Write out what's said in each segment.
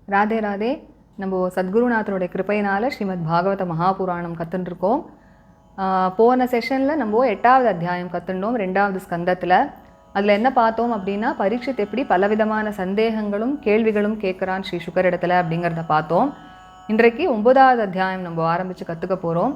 ராதே ராதே. நம்ம சத்குருநாதருடைய கிருபையினால் ஸ்ரீமத் பாகவத மகாபுராணம் கற்றுருக்கோம். போன செஷனில் நம்ம 8வது அத்தியாயம் கற்றுண்டோம், 2வது ஸ்கந்தத்தில். அதில் என்ன பார்த்தோம் அப்படின்னா, பரீட்சித் எப்படி பலவிதமான சந்தேகங்களும் கேள்விகளும் கேட்குறான் ஸ்ரீ சுகர் இடத்துல அப்படிங்கிறத பார்த்தோம். இன்றைக்கு 9வது அத்தியாயம் நம்ம ஆரம்பித்து கற்றுக்க போகிறோம்.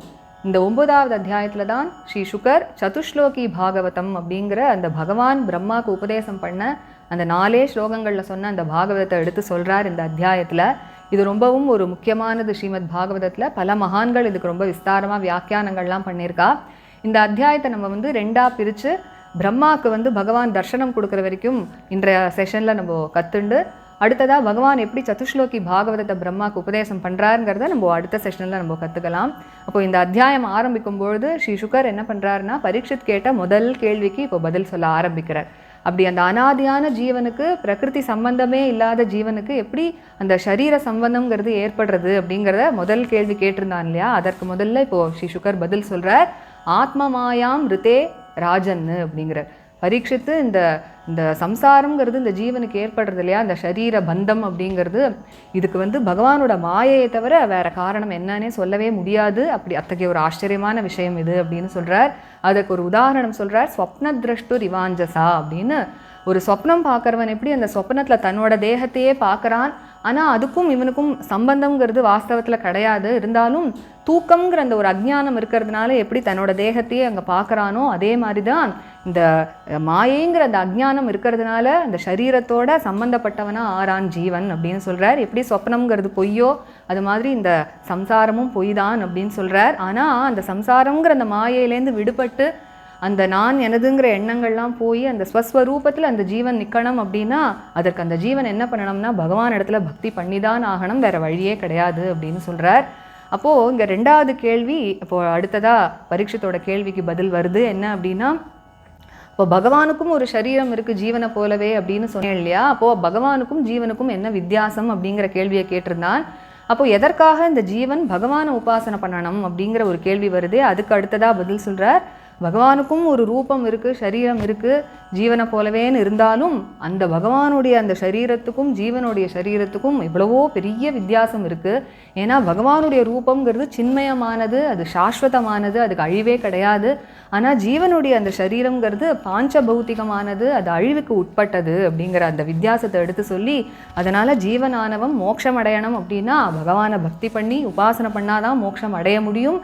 இந்த 9வது அத்தியாயத்தில் தான் ஸ்ரீ சுகர் சதுஷ்லோகி பாகவதம் அப்படிங்கிற அந்த பகவான் பிரம்மாவுக்கு உபதேசம் பண்ண அந்த 4 ஸ்லோகங்களில் சொன்ன அந்த பாகவதத்தை எடுத்து சொல்கிறார் இந்த அத்தியாயத்தில். இது ரொம்பவும் ஒரு முக்கியமானது ஸ்ரீமத் பாகவதத்தில். பல மகான்கள் இதுக்கு ரொம்ப விஸ்தாரமாக வியாக்கியானங்கள்லாம் பண்ணியிருக்கா. இந்த அத்தியாயத்தை நம்ம 2ஆக பிரித்து பிரம்மாவுக்கு பகவான் தர்சனம் கொடுக்குற வரைக்கும் இன்றைய செஷனில் நம்ம கற்றுண்டு, அடுத்ததாக பகவான் எப்படி சதுஷ்லோகி பாகவதத்தை பிரம்மாவுக்கு உபதேசம் பண்ணுறாருங்கிறத நம்ம அடுத்த செஷனில் நம்ம கற்றுக்கலாம். அப்போது இந்த அத்தியாயம் ஆரம்பிக்கும் பொழுது ஸ்ரீ சுகர் என்ன பண்ணுறாருன்னா, பரீட்சித் கேட்ட முதல் கேள்விக்கு இப்போ பதில் சொல்ல ஆரம்பிக்கிறார். அப்படி அந்த அனாதியான ஜீவனுக்கு, பிரகிருதி சம்பந்தமே இல்லாத ஜீவனுக்கு எப்படி அந்த சரீர சம்பந்தம்ங்கிறது ஏற்படுறது அப்படிங்கிறத முதல் கேள்வி கேட்டிருந்தான் இல்லையா, அதற்கு முதல்ல இப்போது ஸ்ரீ சுகர் பதில் சொல்கிறார். ஆத்மமாயாம் ரிதே ராஜன்னு அப்படிங்கிற பரீட்சித்து இந்த சம்சாரங்கிறது இந்த ஜீவனுக்கு ஏற்படுறது இல்லையா, இந்த சரீர பந்தம் அப்படிங்கிறது, இதுக்கு பகவானோட மாயையை தவிர வேற காரணம் என்னன்னே சொல்லவே முடியாது. அப்படி அத்தகைய ஒரு ஆச்சரியமான விஷயம் இது அப்படின்னு சொல்கிறார். அதுக்கு ஒரு உதாரணம் சொல்கிறார். ஸ்வப்ன திரஷ்டு ரிவாஞ்சசா அப்படின்னு, ஒரு சொப்னம் பார்க்குறவன் எப்படி அந்த சொப்னத்தில் தன்னோட தேகத்தையே பார்க்குறான், ஆனால் அதுக்கும் இவனுக்கும் சம்பந்தம்ங்கிறது வாஸ்தவத்தில் கிடையாது. இருந்தாலும் தூக்கம்ங்கிற அந்த ஒரு அஜ்ஞானம் இருக்கிறதுனால எப்படி தன்னோட தேகத்தையே அங்கே பார்க்குறானோ, அதே மாதிரி தான் இந்த மாயைங்கிற அந்த அஜ்ஞானம் இருக்கிறதுனால அந்த சரீரத்தோட சம்பந்தப்பட்டவனாக ஆறான் ஜீவன் அப்படின்னு சொல்கிறார். எப்படி சொப்னம்ங்கிறது பொய்யோ அது மாதிரி இந்த சம்சாரமும் பொய் தான் அப்படின்னு சொல்கிறார். ஆனால் அந்த சம்சாரங்கிற அந்த மாயையிலேருந்து விடுபட்டு அந்த நான் எனதுங்கிற எண்ணங்கள்லாம் போய் அந்த ஸ்வஸ்வரூபத்தில் அந்த ஜீவன் நிற்கணும் அப்படின்னா, அதற்கு அந்த ஜீவன் என்ன பண்ணணும்னா பகவான் இடத்துல பக்தி பண்ணி தான் ஆகணும், வேறு வழியே கிடையாது அப்படின்னு சொல்கிறார். அப்போது இங்கே 2வது கேள்வி இப்போது அடுத்ததாக பரீட்சித்தோட கேள்விக்கு பதில் வருது. என்ன அப்படின்னா, இப்போ பகவானுக்கும் ஒரு சரீரம் இருக்குது ஜீவனை போலவே அப்படின்னு சொன்னேன் இல்லையா, அப்போது பகவானுக்கும் ஜீவனுக்கும் என்ன வித்தியாசம் அப்படிங்கிற கேள்வியை கேட்டிருந்தான். அப்போது எதற்காக இந்த ஜீவன் பகவானை உபாசனை பண்ணணும் அப்படிங்கிற ஒரு கேள்வி வருது. அதுக்கு அடுத்ததாக பதில் சொல்கிறார். பகவானுக்கும் ஒரு ரூபம் இருக்குது, சரீரம் இருக்குது ஜீவனை போலவேன்னு இருந்தாலும் அந்த பகவானுடைய அந்த சரீரத்துக்கும் ஜீவனுடைய சரீரத்துக்கும் எவ்வளவோ பெரிய வித்தியாசம் இருக்குது. ஏன்னா பகவானுடைய ரூபங்கிறது சின்மயமானது, அது சாஸ்வதமானது, அதுக்கு அழிவே கிடையாது. ஆனால் ஜீவனுடைய அந்த சரீரங்கிறது பாஞ்ச பௌத்திகமானது, அது அழிவுக்கு உட்பட்டது அப்படிங்கிற அந்த வித்தியாசத்தை எடுத்து சொல்லி, அதனால் ஜீவனானவன் மோட்சம் அடையணும் அப்படின்னா பகவானை பக்தி பண்ணி உபாசனை பண்ணாதான் மோட்சம் அடைய முடியும்.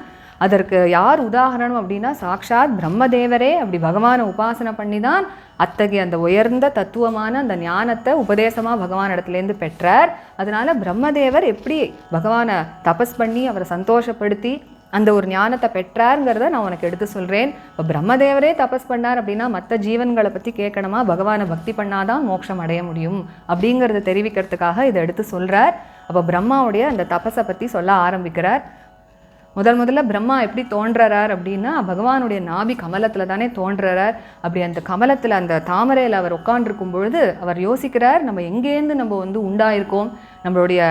அதற்கு யார் உதாரணம் அப்படின்னா, சாக்ஷாத் பிரம்மதேவரே அப்படி பகவானை உபாசனை பண்ணி தான் அத்தகைய அந்த உயர்ந்த தத்துவமான அந்த ஞானத்தை உபதேசமாக பகவான் இடத்துலேருந்து பெற்றார். அதனால பிரம்மதேவர் எப்படி பகவானை தபஸ் பண்ணி அவரை சந்தோஷப்படுத்தி அந்த ஒரு ஞானத்தை பெற்றாருங்கிறத நான் உனக்கு எடுத்து சொல்கிறேன். இப்போ பிரம்மதேவரே தபஸ் பண்ணார் அப்படின்னா மற்ற ஜீவன்களை பற்றி கேட்கணுமா, பகவானை பக்தி பண்ணாதான் மோட்சம் அடைய முடியும் அப்படிங்கிறத தெரிவிக்கிறதுக்காக இதை எடுத்து சொல்கிறார். அப்போ பிரம்மாவுடைய அந்த தபஸை பற்றி சொல்ல ஆரம்பிக்கிறார். முதல்ல பிரம்மா எப்படி தோன்றார் அப்படின்னா, பகவானுடைய நாபி கமலத்தில் தானே தோன்றார். அப்படி அந்த கமலத்தில் அந்த தாமரையில் அவர் உட்காண்டிருக்கும் பொழுது அவர் யோசிக்கிறார், நம்ம எங்கேருந்து நம்ம உண்டாயிருக்கோம், நம்மளுடைய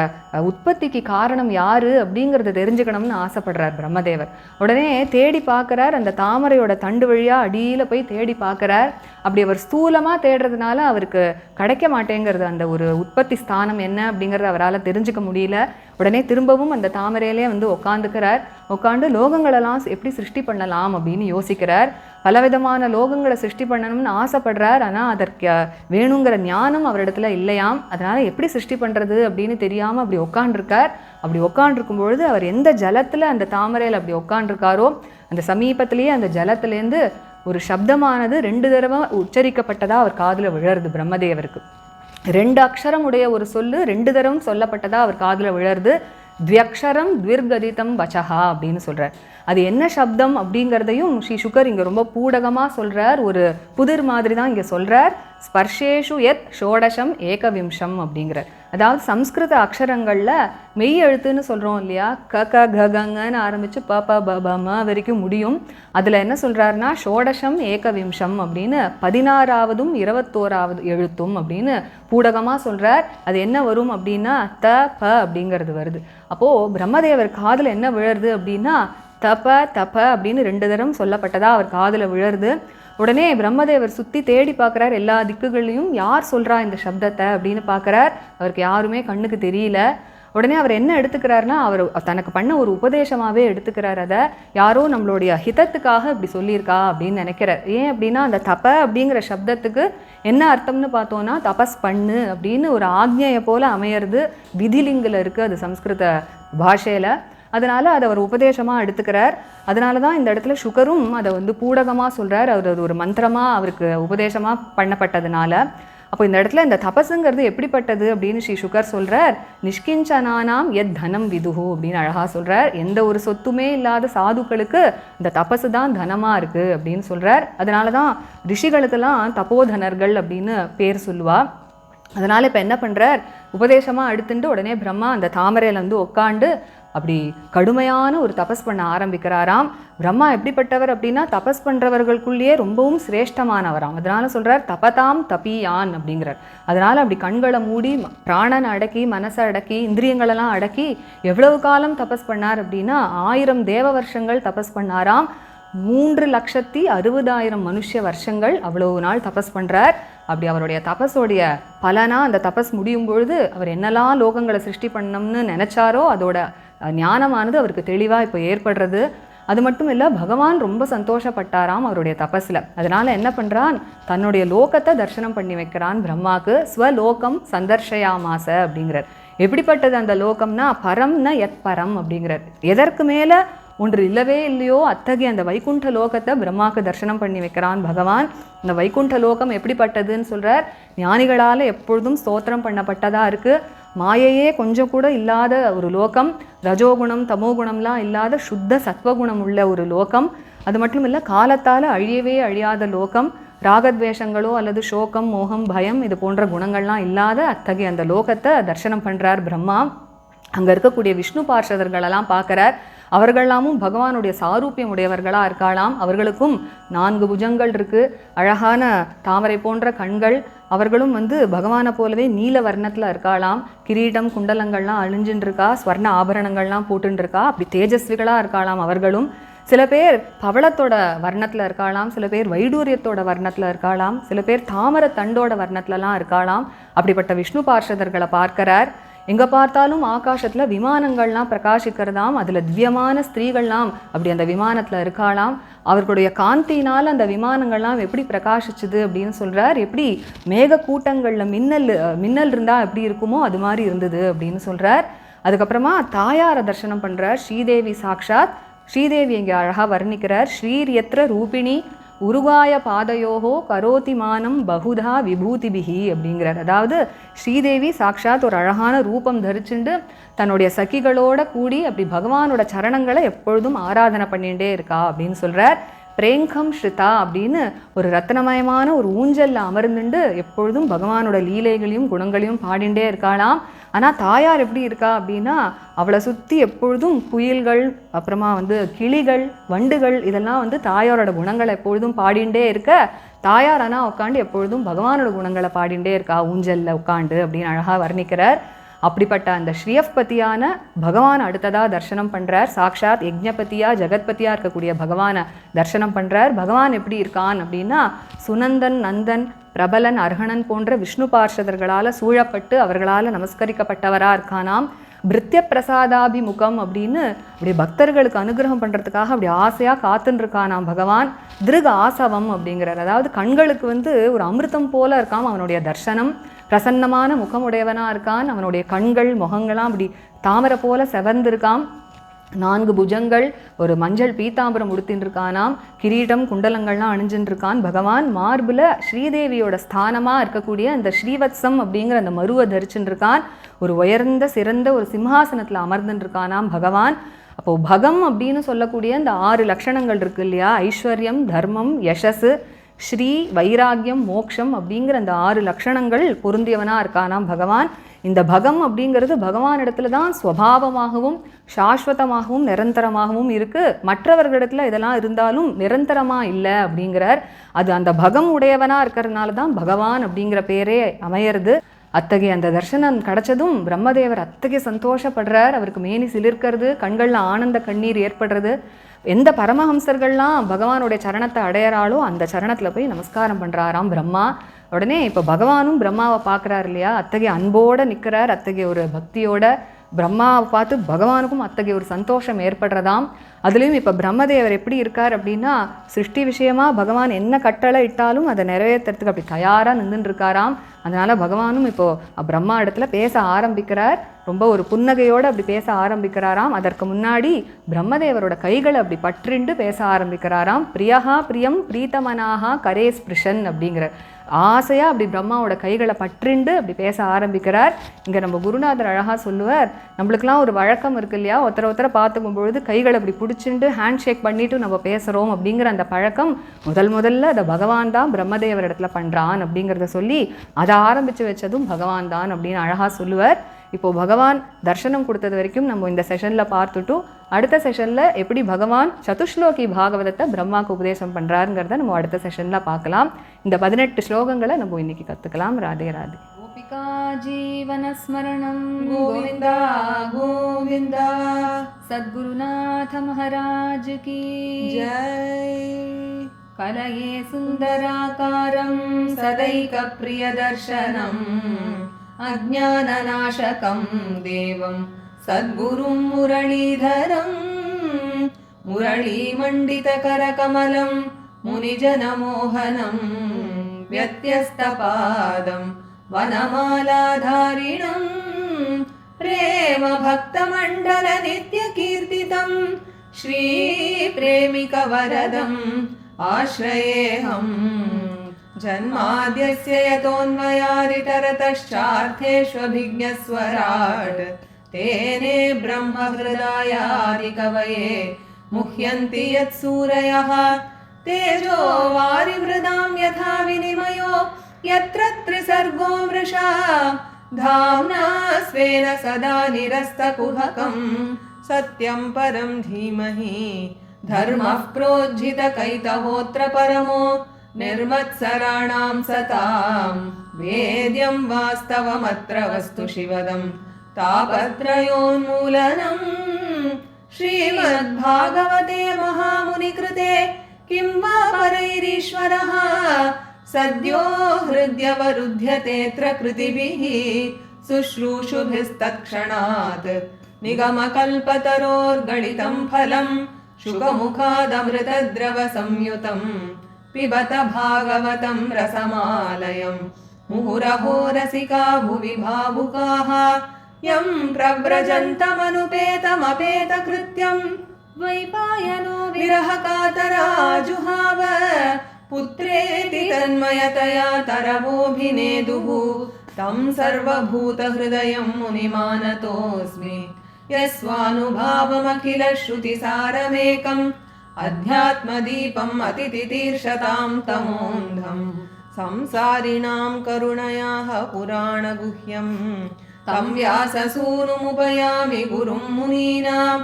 உற்பத்திக்கு காரணம் யார் அப்படிங்கிறத தெரிஞ்சுக்கணும்னு ஆசைப்படுறார் பிரம்மதேவர். உடனே தேடி பார்க்குறார், அந்த தாமரையோட தண்டு வழியாக அடியில் போய் தேடி பார்க்குறார். அப்படி அவர் ஸ்தூலமாக தேடுறதுனால அவருக்கு கிடைக்க மாட்டேங்கிறது அந்த ஒரு உற்பத்தி ஸ்தானம் என்ன அப்படிங்கிறத அவரால் தெரிஞ்சுக்க முடியல. உடனே திரும்பவும் அந்த தாமரையிலே உட்காந்துக்கிறார். உட்காந்து லோகங்களெல்லாம் எப்படி சிருஷ்டி பண்ணலாம் அப்படின்னு யோசிக்கிறார். பலவிதமான லோகங்களை சிருஷ்டி பண்ணணும்னு ஆசைப்படுறார். ஆனால் அதற்கு வேணுங்கிற ஞானம் அவரிடத்துல இல்லையாம். அதனால் எப்படி சிருஷ்டி பண்ணுறது அப்படின்னு தெரியாமல் அப்படி உட்காண்டிருக்கார். அப்படி உட்காண்டிருக்கும் பொழுது அவர் எந்த ஜலத்தில் அந்த தாமரையில் அப்படி உட்காண்டிருக்காரோ அந்த சமீபத்திலேயே அந்த ஜலத்திலேருந்து ஒரு சப்தமானது 2 தடவை உச்சரிக்கப்பட்டதாக அவர் காதில் விழருது. பிரம்மதேவருக்கு 2 அக்ஷரம் உடைய ஒரு சொல்லு 2 தடவை சொல்லப்பட்டதாக அவர் காதில் விழருது. த்வியக்ஷரம் த்விர்கதிதம் வச்சஹா அப்படின்னு சொல்கிறார். அது என்ன சப்தம் அப்படிங்கிறதையும் ஸ்ரீ சுகர் இங்கே ரொம்ப பூடகமாக சொல்கிறார். ஒரு புதிர் மாதிரி தான் இங்கே சொல்கிறார். ஸ்பர்ஷேஷு யத் ஷோடசம் ஏகவிம்சம் அப்படிங்கிறார். அதாவது சம்ஸ்கிருத அக்ஷரங்களில் மெய் எழுத்துன்னு சொல்கிறோம் இல்லையா, க க க கங்கன்னு ஆரம்பித்து ப ப ப ப ம வரைக்கும் முடியும். அதில் என்ன சொல்கிறாருன்னா ஷோடசம் ஏகவிம்சம் அப்படின்னு 16ஆவதும் 21ஆவது எழுத்தும் அப்படின்னு பூடகமாக சொல்கிறார். அது என்ன வரும் அப்படின்னா த ப அப்படிங்கிறது வருது. அப்போது பிரம்மதேவர் காதில் என்ன விழருது அப்படின்னா தப தப அப்படின்னு 2 தரம் சொல்லப்பட்டதாக அவர் காதில் விழருது. உடனே பிரம்மதேவர் சுற்றி தேடி பார்க்குறார் எல்லா திக்குகளையும், யார் சொல்கிறா இந்த சப்தத்தை அப்படின்னு பார்க்குறார். அவருக்கு யாருமே கண்ணுக்கு தெரியல. உடனே அவர் என்ன எடுத்துக்கிறாருன்னா, அவர் தனக்கு பண்ண ஒரு உபதேசமாகவே எடுத்துக்கிறார். அதை யாரோ நம்மளுடைய ஹிதத்துக்காக இப்படி சொல்லியிருக்கா அப்படின்னு நினைக்கிறார். ஏன் அப்படின்னா, அந்த தப அப்படிங்கிற சப்தத்துக்கு என்ன அர்த்தம்னு பார்த்தோன்னா, தபஸ் பண்ணு அப்படின்னு ஒரு ஆக்ஞையை போல் அமையிறது விதிலிங்கில் இருக்குது அது சம்ஸ்கிருத பாஷையில். அதனால் அதை அவர் உபதேசமாக எடுத்துக்கிறார். அதனால தான் இந்த இடத்துல சுகரும் அதை பூடகமாக சொல்கிறார். அவர் அது ஒரு மந்திரமாக அவருக்கு உபதேசமாக பண்ணப்பட்டதுனால. அப்போ இந்த இடத்துல இந்த தபஸுங்கிறது எப்படிப்பட்டது அப்படின்னு ஸ்ரீ சுகர் சொல்கிறார். நிஷ்கிஞ்சனானாம் எத் தனம் விதுஹு அப்படின்னு அழகாக சொல்கிறார். எந்த ஒரு சொத்துமே இல்லாத சாதுக்களுக்கு இந்த தபஸு தான் தனமாக இருக்குது அப்படின்னு சொல்கிறார். அதனால தான் ரிஷிகளுக்கெல்லாம் தபோதனர்கள் அப்படின்னு பேர் சொல்லுவா. அதனால் இப்போ என்ன பண்ணுறார், உபதேசமாக எடுத்துட்டு உடனே பிரம்மா அந்த தாமரையில் உட்காண்டு அப்படி கடுமையான ஒரு தபஸ் பண்ண ஆரம்பிக்கிறாராம். பிரம்மா எப்படிப்பட்டவர் அப்படின்னா, தபஸ் பண்ணுறவர்களுக்குள்ளேயே ரொம்பவும் சிரேஷ்டமானவராம். அதனால சொல்கிறார் தபதாம் தபியான் அப்படிங்கிறார். அதனால் அப்படி கண்களை மூடி பிராணனை அடக்கி மனசை அடக்கி இந்திரியங்களெல்லாம் அடக்கி எவ்வளவு காலம் தபஸ் பண்ணார் அப்படின்னா 1000 தேவ வருஷங்கள் தபஸ் பண்ணாராம். 3,60,000 மனுஷ வருஷங்கள் அவ்வளவு நாள் தபஸ் பண்ணுறார். அப்படி அவருடைய தபஸோடைய பலனா அந்த தபஸ் முடியும் பொழுது அவர் என்னெல்லாம் லோகங்களை சிருஷ்டி பண்ணணும்னு நினச்சாரோ அதோட ஞானமானது அவருக்கு தெளிவாக இப்போ ஏற்படுறது. அது மட்டும் இல்லை, பகவான் ரொம்ப சந்தோஷப்பட்டாராம் அவருடைய தபஸில். அதனால் என்ன பண்ணுறான், தன்னுடைய லோகத்தை தரிசனம் பண்ணி வைக்கிறான் பிரம்மாவுக்கு. ஸ்வலோகம் சந்தர்ஷயாமாச அப்படிங்கிறார். எப்படிப்பட்டது அந்த லோகம்னா, பரம்னா எத் பரம் அப்படிங்கிறார். எதற்கு மேலே ஒன்று இல்லவே இல்லையோ அத்தகைய அந்த வைகுண்ட லோகத்தை பிரம்மாவுக்கு தரிசனம் பண்ணி வைக்கிறான் பகவான். இந்த வைகுண்ட லோகம் எப்படிப்பட்டதுன்னு சொல்கிறார். ஞானிகளால் எப்பொழுதும் ஸ்தோத்திரம் பண்ணப்பட்டதாக இருக்குது. மாயையே கொஞ்சம் கூட இல்லாத ஒரு லோகம், ரஜோகுணம் தமோகுணம்லாம் இல்லாத சுத்த சத்வகுணம் உள்ள ஒரு லோகம். அது மட்டும் இல்லை, காலத்தால் அழியவே அழியாத லோகம். ராகத்வேஷங்களோ அல்லது சோகம் மோகம் பயம் இது போன்ற குணங்கள்லாம் இல்லாத அத்தகைய அந்த லோகத்தை தரிசனம் பண்ணுறார் பிரம்மா. அங்கே இருக்கக்கூடிய விஷ்ணு பார்ஷதர்களெல்லாம் பார்க்குறார். அவர்களாமும் பகவானுடைய சாரூபியம் உடையவர்களாக இருக்காளாம். அவர்களுக்கும் 4 புஜங்கள் இருக்குது, அழகான தாமரை போன்ற கண்கள். அவர்களும் பகவானை போலவே நீல வர்ணத்தில் இருக்காளாம். கிரீடம் குண்டலங்கள்லாம் அழிஞ்சுன்னு இருக்கா, ஸ்வர்ண ஆபரணங்கள்லாம் போட்டுன்னு இருக்கா. அப்படி தேஜஸ்விகளாக இருக்காளாம் அவர்களும். சில பேர் பவளத்தோட வர்ணத்தில் இருக்காளாம், சில பேர் வைடூரியத்தோட வர்ணத்தில் இருக்காளாம், சில பேர் தாமரை தண்டோட வர்ணத்துலலாம் இருக்காளாம். அப்படிப்பட்ட விஷ்ணு பார்ஷதர்களை பார்க்கிறார். எங்கே பார்த்தாலும் ஆகாசத்தில் விமானங்கள்லாம் பிரகாசிக்கிறதாம். அதில் திவ்யமான ஸ்திரீகள்லாம் அப்படி அந்த விமானத்தில் இருக்காளாம். அவர்களுடைய காந்தியினால் அந்த விமானங்கள்லாம் எப்படி பிரகாசிச்சுது அப்படின்னு சொல்கிறார். எப்படி மேக கூட்டங்களில் மின்னல் இருந்தால் எப்படி இருக்குமோ அது மாதிரி இருந்தது அப்படின்னு சொல்கிறார். அதுக்கப்புறமா தாயாரை தரிசனம் பண்ணுறார். ஸ்ரீதேவி சாக்ஷாத். ஸ்ரீதேவி இங்கே அழகாக வர்ணிக்கிறார். ஸ்ரீரியத்ர ரூபிணி உருகாய பாதையோகோ கரோதிமானம் பகுதா விபூதிபிகி அப்படிங்கிறார். அதாவது ஸ்ரீதேவி சாக்ஷாத் ஒரு அழகான ரூபம் தரிச்சுண்டு தன்னுடைய சகிகளோட கூடி அப்படி பகவானோட சரணங்களை எப்பொழுதும் ஆராதனை பண்ணிகிட்டே இருக்கா அப்படின்னு சொல்கிறார். பிரேங்கம் ஸ்ருதா அப்படின்னு ஒரு ரத்னமயமான ஒரு ஊஞ்சலில் அமர்ந்துண்டு எப்பொழுதும் பகவானோட லீலைகளையும் குணங்களையும் பாடிண்டே இருக்காளாம். ஆனால் தாயார் எப்படி இருக்கா அப்படின்னா, அவளை சுற்றி எப்பொழுதும் குயில்கள், அப்புறமா கிளிகள், வண்டுகள் இதெல்லாம் தாயாரோட குணங்களை எப்பொழுதும் பாடிண்டே இருக்க, தாயார் ஆனால் உட்காந்து எப்பொழுதும் பகவானோட குணங்களை பாடிண்டே இருக்கா ஊஞ்சலில் உட்காண்டு அப்படின்னு அழகாக வர்ணிக்கிறார். அப்படிப்பட்ட அந்த ஸ்ரீயப்பதியான பகவான் அடுத்ததாக தரிசனம் பண்ணுறார். சாக்ஷாத் யஜ்ஞபதியா ஜெகத்பதியாக இருக்கக்கூடிய பகவானை தரிசனம் பண்ணுறார். பகவான் எப்படி இருக்கான் அப்படின்னா, சுனந்தன் நந்தன் பிரபலன் அர்ஹணன் போன்ற விஷ்ணு பார்ஷதர்களால் சூழப்பட்டு அவர்களால் நமஸ்கரிக்கப்பட்டவராக இருக்கானாம். பிருத்திய பிரசாதாபிமுகம் அப்படின்னு அப்படி பக்தர்களுக்கு அனுகிரகம் பண்ணுறதுக்காக அப்படி ஆசையாக காத்துன்னு இருக்கானாம் பகவான். திருக ஆசவம் அப்படிங்கிறார். அதாவது கண்களுக்கு ஒரு அமிர்தம் போல இருக்காம் அவனுடைய தர்சனம். பிரசன்னமான முகமுடையவனாக இருக்கான். அவனுடைய கண்கள் முகங்கள்லாம் அப்படி தாமரை போல செவந்திருக்காம். 4 புஜங்கள், ஒரு மஞ்சள் பீத்தாம்பரம் உடுத்தின்னு இருக்கானாம். கிரீடம் குண்டலங்கள்லாம் அணிஞ்சுன்னு இருக்கான் பகவான். மார்பில் ஸ்ரீதேவியோட ஸ்தானமாக இருக்கக்கூடிய அந்த ஸ்ரீவத்சம் அப்படிங்கிற அந்த மருவை தரிச்சுன்னு இருக்கான். ஒரு உயர்ந்த சிறந்த ஒரு சிம்ஹாசனத்தில் அமர்ந்துன்னு இருக்கானாம் பகவான். அப்போது பகம் அப்படின்னு சொல்லக்கூடிய இந்த 6 லக்ஷணங்கள் இருக்கு இல்லையா, ஐஸ்வர்யம் தர்மம் யசஸ் ஸ்ரீ வைராகியம் மோக்ஷம் அப்படிங்கிற அந்த 6 லக்ஷணங்கள் பொருந்தியவனாக இருக்கானாம் பகவான். இந்த பகம் அப்படிங்கிறது பகவானிடத்துல தான் ஸ்வபாவமாகவும் சாஸ்வதமாகவும் நிரந்தரமாகவும் இருக்குது. மற்றவர்களிடத்துல இதெல்லாம் இருந்தாலும் நிரந்தரமாக இல்லை அப்படிங்கிறார். அது அந்த பகம் உடையவனாக இருக்கிறதுனால தான் பகவான் அப்படிங்கிற பேரே அமையிறது. அத்தகைய அந்த தர்சனம் கிடைச்சதும் பிரம்மதேவர் அத்தகைய சந்தோஷப்படுறார். அவருக்கு மேனி சிலிர்க்கிறது, கண்களில் ஆனந்த கண்ணீர் ஏற்படுறது. எந்த பரமஹம்சர்கள்லாம் பகவானுடைய சரணத்தை அடையிறாளோ அந்த சரணத்தில் போய் நமஸ்காரம் பண்ணுறாராம் பிரம்மா. உடனே இப்போ பகவானும் பிரம்மாவை பார்க்குறாரு இல்லையா, அத்தகைய அன்போடு நிற்கிறார். அத்தகைய ஒரு பக்தியோட பிரம்மாவை பார்த்து பகவானுக்கும் அத்தகைய ஒரு சந்தோஷம் ஏற்படுறதாம். அதுலேயும் இப்போ பிரம்மதேவர் எப்படி இருக்கார் அப்படின்னா, சிருஷ்டி விஷயமாக பகவான் என்ன கட்டளை இட்டாலும் அதை நிறைவேற்றுறதுக்கு அப்படி தயாராக நின்றுட்டு இருக்காராம். அதனால் பகவானும் இப்போது பிரம்மா இடத்துல பேச ஆரம்பிக்கிறார். ரொம்ப ஒரு புன்னகையோடு அப்படி பேச ஆரம்பிக்கிறாராம். அதற்கு முன்னாடி பிரம்மதேவரோட கைகளை அப்படி பற்றிண்டு பேச ஆரம்பிக்கிறாராம். பிரியஹா பிரியம் பிரீத்தமனாகா கரே ஸ்பிருஷன் அப்படிங்கிற ஆசையாக அப்படி பிரம்மாவோட கைகளை பற்றிண்டு அப்படி பேச ஆரம்பிக்கிறார். இங்கே நம்ம குருநாதர் அழகாக சொல்லுவார், நம்மளுக்கெல்லாம் ஒரு வழக்கம் இருக்கு இல்லையா, ஒருத்தரை பார்த்துக்கும் பொழுது கைகளை அப்படி பிடிச்சிண்டு ஹேண்ட் ஷேக் பண்ணிட்டு நம்ம பேசுகிறோம் அப்படிங்கிற அந்த பழக்கம் முதல்ல அதை பகவான் தான் பிரம்மதேவர் இடத்துல பண்ணுறான் அப்படிங்கிறத சொல்லி அதை ஆரம்பித்து வச்சதும் பகவான் தான் அப்படின்னு அழகாக சொல்லுவார். இப்போது பகவான் தர்சனம் கொடுத்தது வரைக்கும் நம்ம இந்த செஷனில் பார்த்துட்டும், அடுத்த செஷனில் எப்படி பகவான் சதுஷ்லோகி பாகவதத்தை பிரம்மாவுக்கு உபதேசம் பண்ணுறாருங்கிறத நம்ம அடுத்த செஷனில் பார்க்கலாம். இந்த 18 ஸ்லோகங்களை நம்ம இன்னைக்கு கற்றுக்கலாம். ராதே ராதே. கோபிகா ஜீவனஸ்மரணம் கோவிந்தா கோவிந்தா. சத்குருநாத மகாராஜ் கி ஜெய். கலயே சுந்தராகாரம் சதைக பிரியதர்சனம் अज्ञाननाशकं देवं सद्गुरुं मुरलीधरं मुरलीमण्डितकरकमलं मुनिजनमोहनं व्यत्यस्तपादं वनमालाधारिणं प्रेमभक्तमण्डलनित्यकीर्तितं श्रीप्रेमिकवरदम् आश्रयेऽहम्। जन्माद्यस्य यतोऽन्वयादितरतश्चार्थेष्वभिज्ञस्वराट् तेने ब्रह्महृदायादिकवये मुह्यन्ति यत्सूरयः तेजो वारिमृदां यथा विनिमयो यत्र त्रिसर्गो मृषा धाम्ना स्वेन सदा निरस्तकुहकं सत्यं परं धीमहि धर्मः प्रोज्झितकैतवोऽत्र परमो निर्मत्सराणां सतां वेद्यं वास्तवमत्र वस्तु शिवदं तापत्रयोन्मूलनं श्रीमद्भागवते महामुनिकृते किं वा परैरीश्वरः सद्यो हृद्यवरुध्यतेऽत्र कृतिभिः शुश्रूषुभिस्तत्क्षणात् निगमकल्पतरोर्गलितं फलं शुकमुखादमृतद्रवसंयुतं पिबत भागवतं रसमालयं मुहुरहो रसिका भुवि भावुकाः यं प्रव्रजन्तमनुपेतमपेतकृत्यं द्वैपायनो विरहकातराजुहाव पुत्रेति तन्मयतया तरवोऽभिनेदुः तं सर्वभूतहृदयं मुनिमानतोऽस्मि यस्वानुभावमखिलश्रुतिसारमेकम् अध्यात्मदीपम् अतितितीर्षतां तमोऽन्धं संसारिणां करुणयाः पुराणगुह्यं तं व्याससूनुमुपयामि गुरुं मुनीनां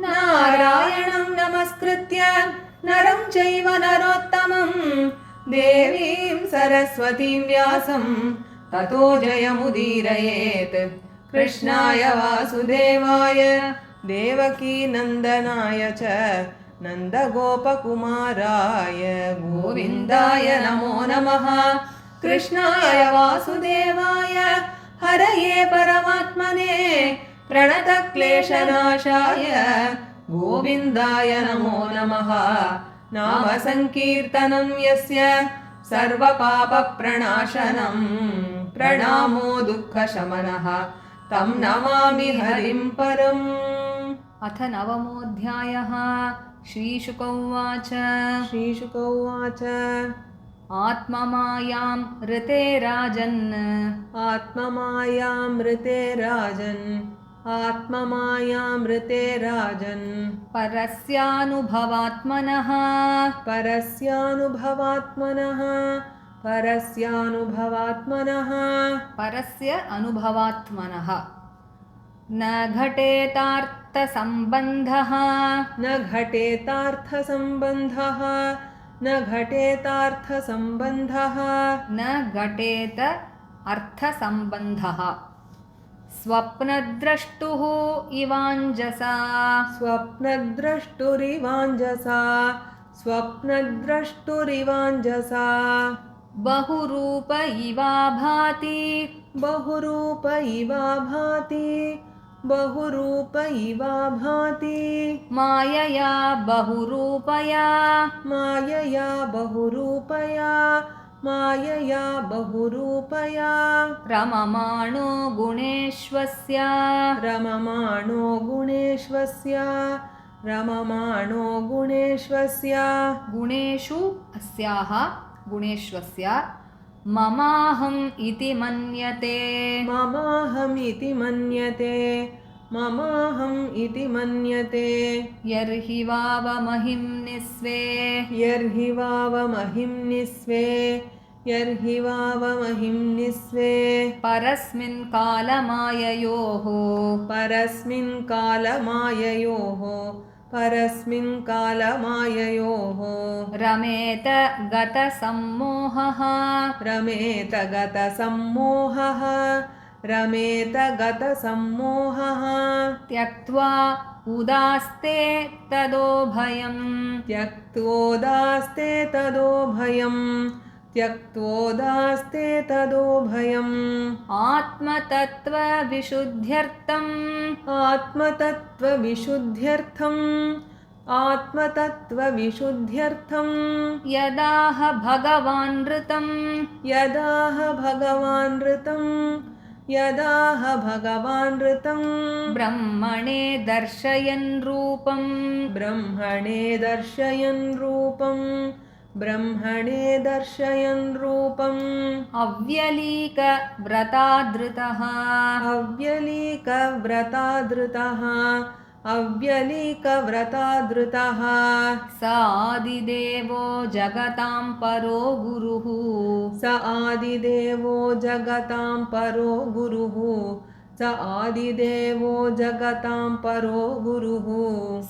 नारायणं नमस्कृत्य नरं चैव नरोत्तमं देवीं सरस्वतीं व्यासं ततो जयमुदीरयेत्। कृष्णाय वासुदेवाय देवकीनन्दनाय च नन्दगोपकुमाराय गोविन्दाय नमो नमः। कृष्णाय वासुदेवाय हरये परमात्मने प्रणतक्लेशनाशाय गोविन्दाय नमो नमः। नाम संकीर्तनं यस्य सर्वपापप्रणाशनं प्रणामो दुःखशमनः तं नमामि हरिं परम्। अथ नवमोऽध्यायः। श्रीशुक उवाच आत्ममायां ऋते राजन् परस्यानुभवात्मनः न घटेतार्थसम्बन्धः न घटेत अर्थसम्बन्धः स्वप्नद्रष्टुः इवाञ्जसा स्वप्नद्रष्टुरिवाञ्जसा स्वप्नद्रष्टुरिवाञ्जसा बहुरूप इवा भाति बहुरूप इवा भाति बहुरूप इवा भाति मायया बहुरूपया मायया बहुरूपया मायया बहुरूपया रममाणो गुणेश्वस्य रममाणो गुणेश्वस्य रममाणो गुणेश्वस्य गुणेषु अस्याः गुणेश्वस्य ममाहम् इति मन्यते ममाहमिति मन्यते ममाहम् इति मन्यते यर्हि वावमहिं निस्वे यर्हि वावमहिं निस्वे यर्हि वावमहिं निस्वे परस्मिन् कालमाययोः परस्मिन् कालमाययोः परस्मिन् कालमाययोः रमेत गतसम्मोहः रमेत गतसम्मोहः रमेत गतसम्मोहः त्यक्त्वा उदास्ते तदोभयम् त्यक्तोदास्ते तदोभयम् त्यक्तोदास्ते तदोभयम् आत्मतत्त्वविशुद्ध्यर्थम् आत्मतत्त्वविशुद्ध्यर्थम् आत्मतत्त्वविशुद्ध्यर्थम् यदाह भगवानृतं यदाह भगवानृतं यदाह भगवानृतं ब्रह्मणे दर्शयन् रूपम् ब्रह्मणे दर्शयन् रूपम् ब्रह्मणे दर्शयन् रूपम् अव्यलीकव्रतादृतः अव्यलीकव्रतादृतः अव्यलीकव्रतादृतः स आदिदेवो जगतां परो गुरुः स आदिदेवो जगतां परो गुरुः स आदिदेवो जगतां परो गुरुः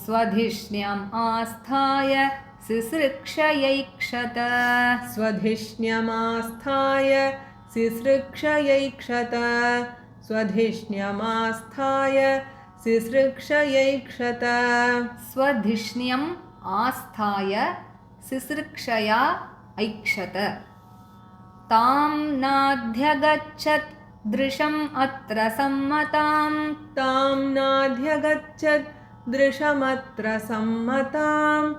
स्वधिष्ण्यम् आस्थाय सिसृक्षयैक्षत स्वधिष्ण्यमास्थाय सिसृक्षयैक्षत स्वधिष्ण्यमास्थाय सिसृक्षयैक्षत स्वधिष्ण्यम् आस्थाय सिसृक्षया ऐक्षत तां नाध्यगच्छत् दृशम् अत्र सम्मताम् तां नाध्यगच्छत् दृशमत्र सम्मताम्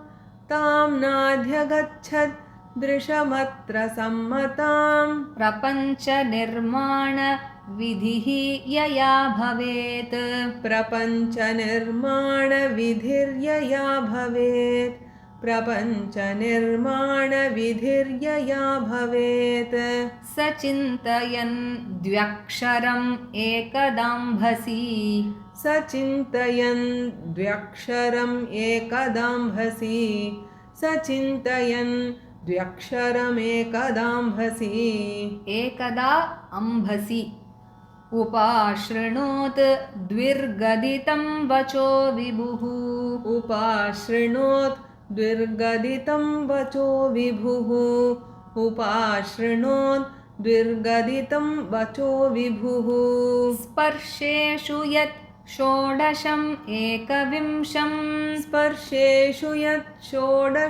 तां नाध्यगच्छत् दृशमत्र सम्मताम् प्रपञ्चनिर्माणविधिः यया भवेत् प्रपञ्चनिर्माणविधिर्यया भवेत् प्रपञ्चनिर्माणविधिर्यया भवेत् स चिन्तयन् द्व्यक्षरम् एकदाम्भसि स चिन्तयन् द्व्यक्षरम् एकदाम्भसि स चिन्तयन् द्व्यक्षरमेकदाम्भसि एकदा अम्भसि उपाशृणोत् द्विर्गदितं वचो विभुः उपाशृणोत् द्विर्गदितं वचो विभुः उपाशृणोत् द्विर्गदितं वचो विभुः स्पर्शेषु यत् षोडशम् एकविंशम् स्पर्शेषु यत् षोडशमेकविंशम्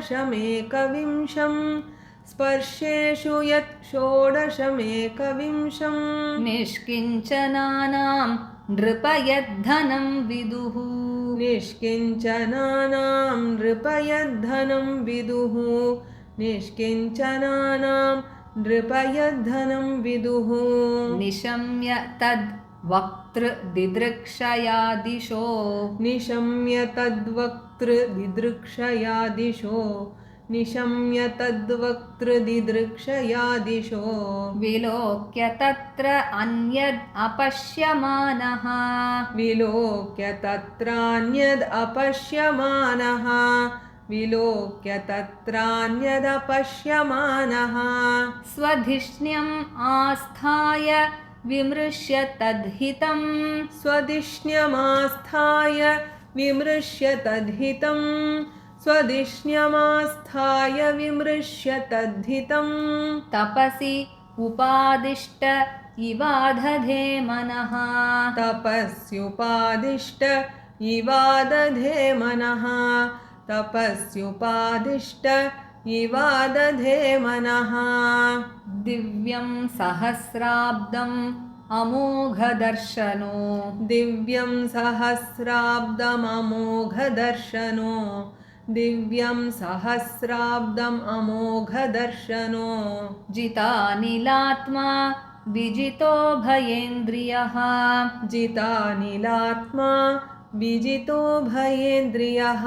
स्पर्शेषु यत् षोडशमेकविंशम् निष्किञ्चनानां नृपयद्धनं विदुः निष्किञ्चनानां नृपयद्धनं विदुः निष्किञ्चनानां नृपयद्धनं विदुः निशम्य तद् वक्तृदिदृक्षया दिशो निशम्य तद्वक्तृदिदृक्षया दिशो निशम्य तद्वक्तृदिदृक्षया दिशो विलोक्य तत्र अन्यद् अपश्यमानः विलोक्य तत्रान्यद् अपश्यमानः विलोक्य तत्रान्यदपश्यमानः स्वधिष्ण्यम् आस्थाय विमृश्य तद्हितम् स्वधिष्ण्यमास्थाय विमृश्य तद्हितम् स्वधिष्ण्यमास्थाय विमृश्य तद्धितम् तपसि उपादिष्ट इवाधधे मनः तपस्युपादिष्ट इवादधे मनः तपस्युपादिष्ट इवादधे मनः दिव्यं सहस्राब्दम् अमोघदर्शनो दिव्यं सहस्राब्दममोघदर्शनो दिव्यं सहस्राब्दम् अमोघदर्शनो जितानिलात्मा विजितो भयेन्द्रियः जितानिलात्मा विजितो भयेन्द्रियः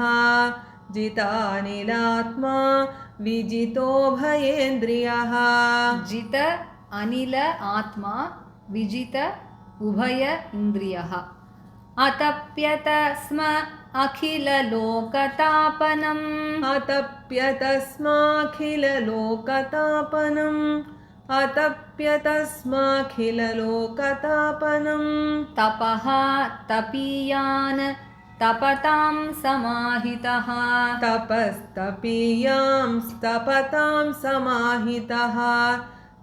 जितानिलात्मा विजितो भयेन्द्रियः जित अनिल आत्मा विजित उभय इन्द्रियः अतप्यत स्म अखिललोकतापनम् अतप्यतस्माखिललोकतापनम् अतप्यतस्माखिललोकतापनम् तपः तपीयान् तपतां समाहितः तपस्तपीयांस्तपतां समाहितः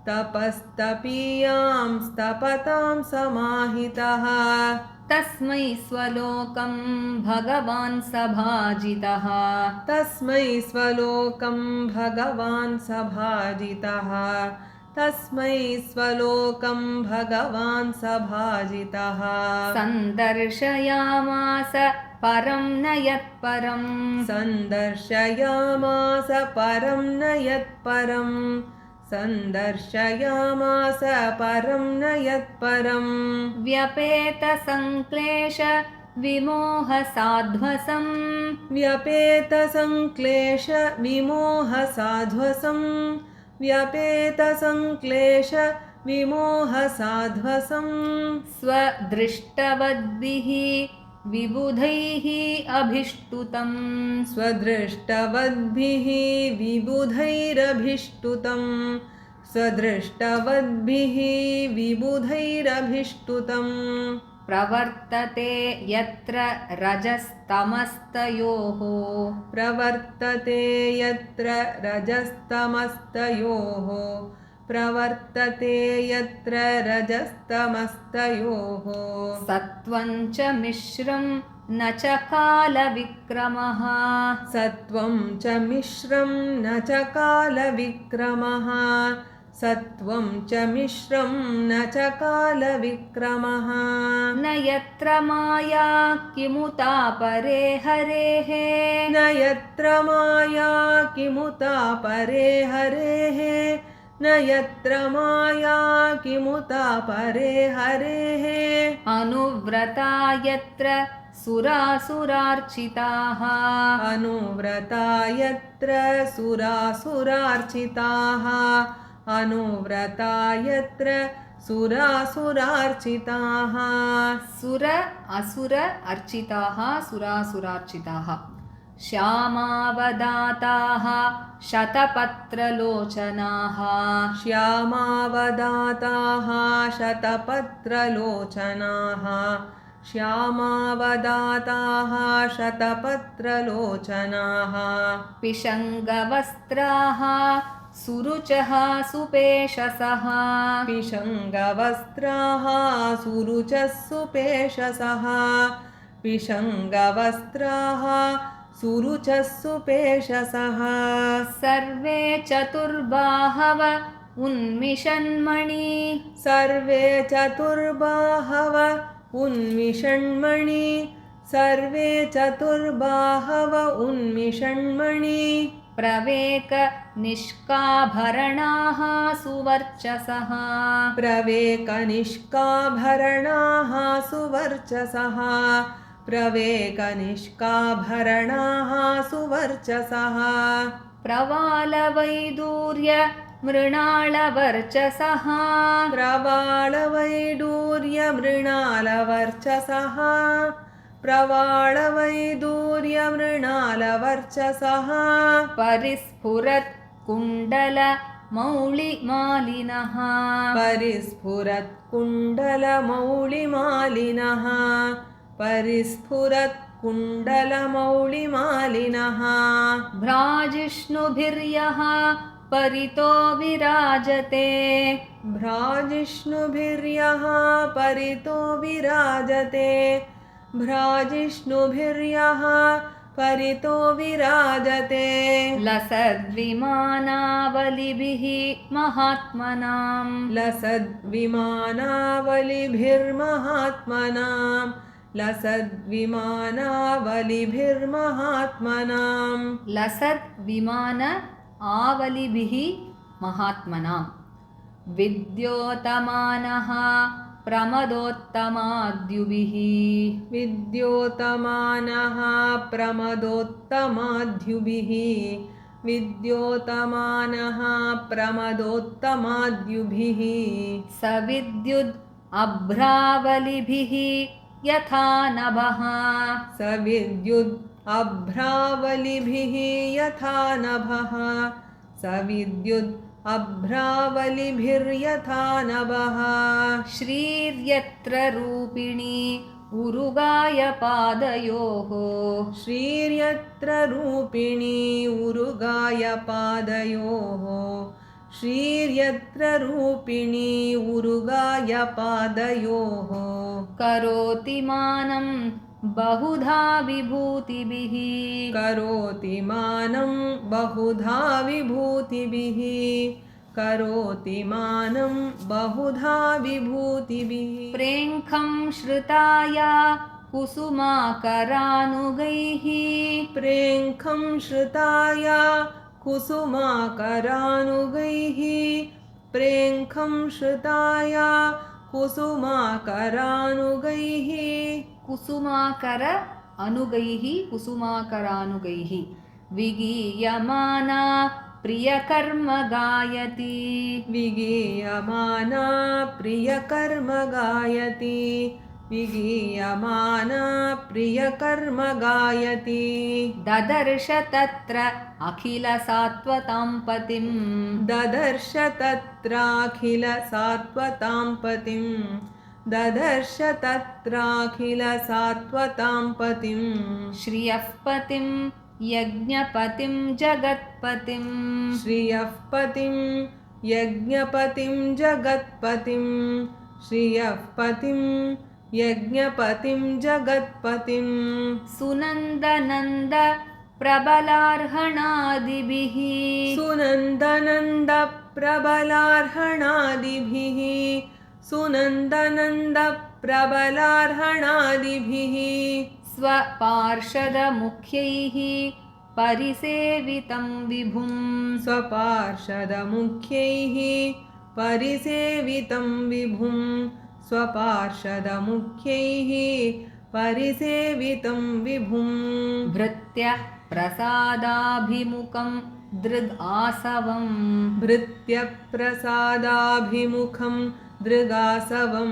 तपस्तपीयांस्तपतां समाहितः तस्मै स्वलोकं भगवान् सभाजितः तस्मै स्वलोकं भगवान् सभाजितः तस्मै स्वलोकं भगवान् सभाजितः सन्दर्शयामास परं न यत्परम् सन्दर्शयामास परं न यत्परम् सन्दर्शयामास परं न यत्परम् व्यपेतसङ्क्लेश विमोहसाध्वसम् व्यपेतसङ्क्लेश विमोहसाध्वसम् व्यपेतसङ्क्लेश विमोहसाध्वसम् स्वदृष्टवद्भिः विबुधैः अभिष्टुतम् स्वदृष्टवद्भिः विबुधैरभिष्टुतम् स्वदृष्टवद्भिः विबुधैरभिष्टुतम् प्रवर्तते यत्र रजस्तमस्तयोः प्रवर्तते यत्र रजस्तमस्तयोः प्रवर्तते यत्र रजस्तमस्तयोः सत्त्वं च मिश्रं न च कालविक्रमः सत्त्वं च मिश्रं न च कालविक्रमः सत्त्वं च मिश्रं न च कालविक्रमः न यत्र माया किमुता परे हरेः न यत्र माया किमुता परे हरेः न यत्र माया किमुता परे हरेः अनुव्रता यत्र सुरासुरार्चिताः अनुव्रता यत्र सुरासुरार्चिताः अनुव्रता यत्र सुरासुरार्चिताः सुर असुर अर्चिताः सुरासुरार्चिताः श्यामावदाताः शतपत्रलोचनाः श्यामावदाताः शतपत्रलोचनाः श्यामावदाताः शतपत्रलोचनाः पिशङ्गवस्त्राः सुरुचः सुपेशसः पिशङ्गवस्त्राः सुरुचः सुपेशसः पिशङ्गवस्त्राः सुरुचः सुपेशसः सर्वे चतुर्बाहव उन्मिषन्मणि सर्वे चतुर्बाहव उन्मिषन्मणि सर्वे चतुर्बाहव उन्मिषन्मणि प्रवेक निष्काभरणाः सुवर्चसः प्रवेकनिष्काभरणाः सुवर्चसः प्रवेकनिष्काभरणाः सुवर्चसः प्रवालवैदूर्य मृणालवर्चसः प्रवालवैडूर्यमृणालवर्चसः प्रवालवैदूर्यमृणालवर्चसः परिस्फुरत् कुण्डलमौलिमालिनः परिस्फुरत् कुण्डलमौलिमालिनः परिस्फुरत् कुण्डलमौलिमालिनः भ्राजिष्णुभिर्यः परितो विराजते भ्राजिष्णुभिर्यः परितो विराजते भ्राजिष्णुभिर्यः परितो विराजते लसद्विमानावलिभिः महात्मनां लसद्विमानावलिभिर्महात्मनां लसद्विमानावलिभिर्महात्मनां लसद्विमान आवलिभिः महात्मनां विद्योतमानः प्रमदोत्तमाद्युभिः विद्योतमानः प्रमदोत्तमाद्युभिः विद्योतमानः प्रमदोत्तमाद्युभिः सविद्युद् अभ्रावलिभिः यथा नभः सविद्युद् अभ्रावलिभिः यथा नभः सविद्युद् अभ्रावलिभिर्यथा नभः श्रीर्यत्र रूपिणी उरुगाय पादयोः श्रीर्यत्र रूपिणी उरुगाय पादयोः श्रीर्यत्र रूपिणी उरुगाय पादयोः करोति मानं बहुधा विभूतिभिः करोति मानं बहुधा विभूतिभिः करोति मानं बहुधा विभूतिभिः प्रेङ्खं श्रुताया कुसुमाकरानुगैः प्रेङ्खं श्रुताया कुसुमाकरानुगैः प्रेङ्खं श्रुताया कुसुमाकरानुगैः कुसुमाकर अनुगैः कुसुमाकरानुगैः विगीयमाना प्रियकर्म गायति विगीयमाना प्रियकर्म गायति विगीयमाना प्रियकर्म गायति ददर्श तत्र अखिलसात्वतां पतिं ददर्श तत्राखिल सात्वतां पतिं ददर्श तत्राखिल सात्वतां पतिं श्रियः पतिं यज्ञपतिं जगत्पतिं श्रियः पतिं यज्ञपतिं जगत्पतिं श्रियः पतिं यज्ञपतिं जगत्पतिं सुनन्दनन्द प्रबलार्हणादिभिः सुनन्दनन्द प्रबलार्हणादिभिः सुनन्दनन्द प्रबलार्हणादिभिः स्वपार्षदमुख्यैः परिसेवितं विभुं स्वपार्षदमुख्यैः परिसेवितं विभुं स्वपार्षदमुख्यैः परिसेवितं विभुं भृत्य प्रसादाभिमुखं दृग् आसवं भृत्यप्रसादाभिमुखं दृगासवं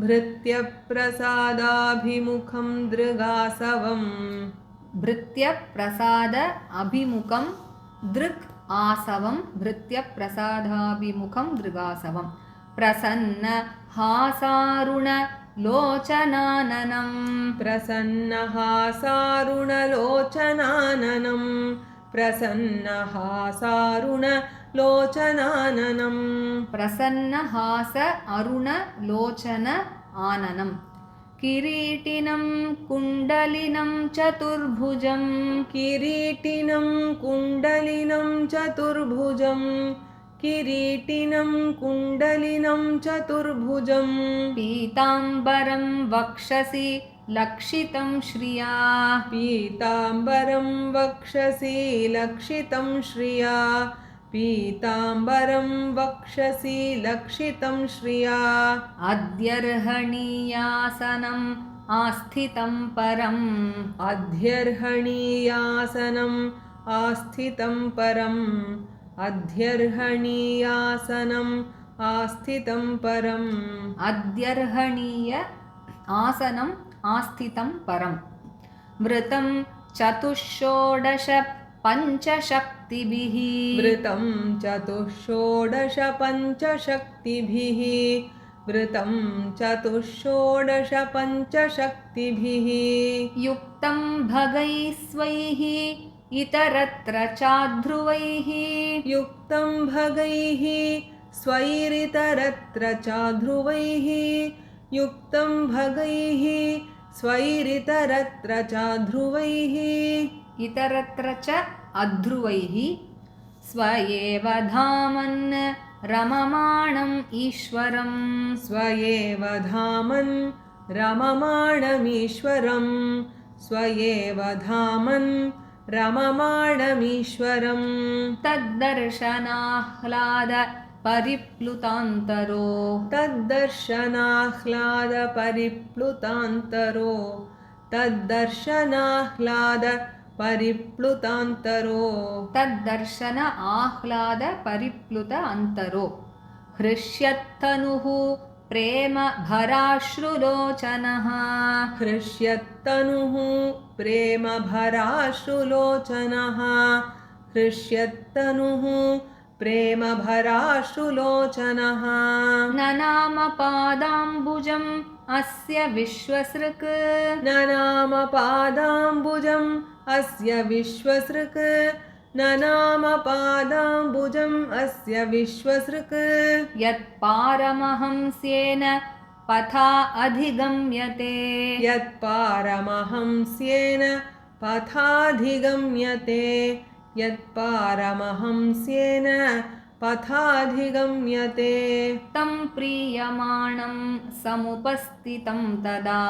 भृत्यप्रसादाभिमुखं दृगासवं भृत्यप्रसाद अभिमुखं दृक् आसवं भृत्यप्रसादाभिमुखं दृगासवं प्रसन्न हासारुण लोचनाननं प्रसन्नहासारुणलोचनाननं प्रसन्नहासारुणलोचनाननं प्रसन्नहास अरुणलोचन आननं किरीटिनं कुण्डलिनं चतुर्भुजं किरीटिनं कुण्डलिनं चतुर्भुजं किरीटिनं कुण्डलिनं चतुर्भुजं पीताम्बरं वक्षसि लक्षितं श्रिया पीताम्बरं वक्षसि लक्षितं श्रिया पीताम्बरं वक्षसि लक्षितं श्रिया अध्यर्हणीयासनम् आस्थितं परम् अध्यर्हणीयासनम् आस्थितं परम् अध्यर्हणीयासनम् आस्थितं परम् अध्यर्हणीय आसनम् आस्थितं परम् मृतं चतुष्षोडश पञ्चशक्तिभिः वृतं चतुष्षोडश पञ्चशक्तिभिः वृतं चतुष्षोडश पञ्चशक्तिभिः युक्तं भगैः स्वैः इतरत्र चाध्रुवैः युक्तं भगैः स्वैरितरत्र चाध्रुवैः युक्तं भगैः स्वैरितरत्र चाध्रुवैः इतरत्र च अध्रुवैः स्व एव धामन् रममाणम् ईश्वरम् स्वयेव धामन् रममाणमीश्वरम् स्वयेव धामन् रममाणमीश्वरम् तद्दर्शनाह्लाद परिप्लुतान्तरो तद्दर्शनाह्लाद परिप्लुतान्तरो तद्दर्शनाह्लाद परिप्लुतान्तरो तद्दर्शन आह्लाद परिप्लुत अन्तरो हृष्यत्तनुः प्रेम भराश्रुलोचनः हृष्यत्तनुः प्रेम भराश्रुलोचनः हृष्यत्तनुः प्रेम भराश्रुलोचनः ननाम पादाम्बुजम् अस्य विश्वसृक् ननाम पादाम्बुजम् अस्य विश्वसृक् ननाम पादाम्बुजम् अस्य विश्वसृक् यत्पारमहंस्येन पथा अधिगम्यते यत्पारमहंस्येन पथाधिगम्यते यत्पारमहंस्येन पथाधिगम्यते तं प्रीयमाणं समुपस्थितं तदा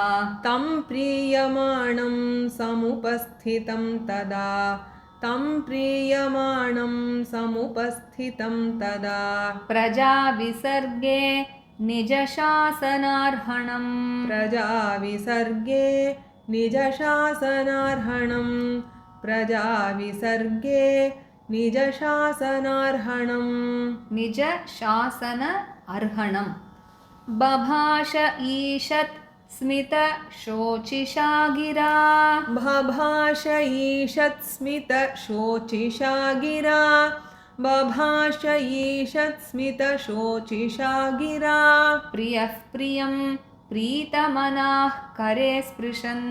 तं प्रीयमाणं समुपस्थितं तदा तं प्रीयमाणं समुपस्थितं तदा प्रजाविसर्गे निजशासनार्हणम् प्रजाविसर्गे निजशासनार्हणम् प्रजाविसर्गे निजशासनार्हणम् निजशासन अर्हणम् बभाष ईषत् स्मित शोचिषा गिरा बभाष ईषत् स्मित शोचिषा गिरा बभाष ईषत् स्मित शोचिषा गिरा प्रियः प्रियं प्रीतमनाः करे स्पृशन्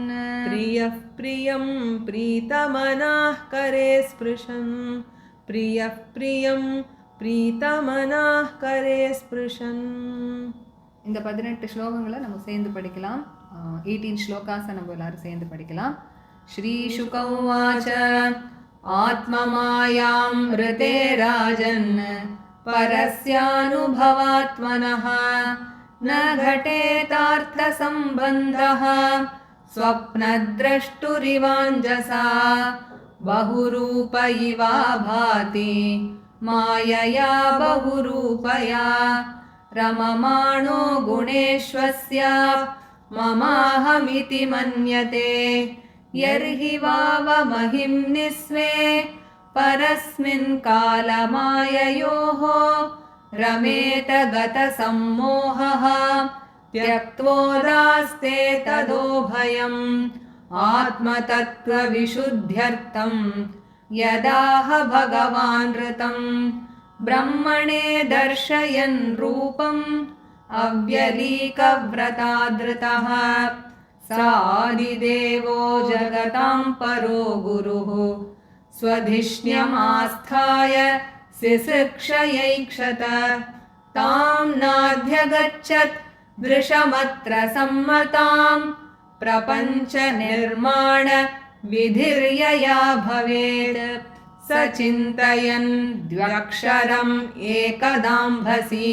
प्रियः प्रियं प्रीतमनाः करे स्पृशन् प्रियः प्रियं प्रीतमनाः करे स्पृशन् இந்த 18 ஸ்லோகங்களை நம்ம சேர்ந்து படிக்கலாம் 18 ஸ்லோகாஸை நம்ம எல்லாரும் சேர்ந்து படிக்கலாம் ஸ்ரீசுக உவாச ஆத்மமாயாம்ருதே ராஜன் பரஸ்யானுபவாத்மனः न घटेतार्थसम्बन्धः स्वप्नद्रष्टुरिवाञ्जसा बहुरूप इवा भाति मायया बहुरूपया रममाणो गुणेष्वस्य ममाहमिति मन्यते यर्हि वावमहिम्निस्वे परस्मिन् कालमाययोः रमेत गतसम्मोहः त्यक्त्वोदास्ते तदोभयम् आत्मतत्त्वविशुद्ध्यर्थं यदाह भगवान् ऋतं ब्रह्मणे दर्शयन् रूपम् अव्यलीकव्रतादृतः सादिदेवो जगतां परो गुरुः स्वधिष्ण्यमास्थाय सिसृक्षयैक्षत तां नाध्यगच्छत् दृशमत्र सम्मतां प्रपञ्च निर्माण विधिर्यया भवेत् स चिन्तयन् द्व्यक्षरम् एकदाम्भसि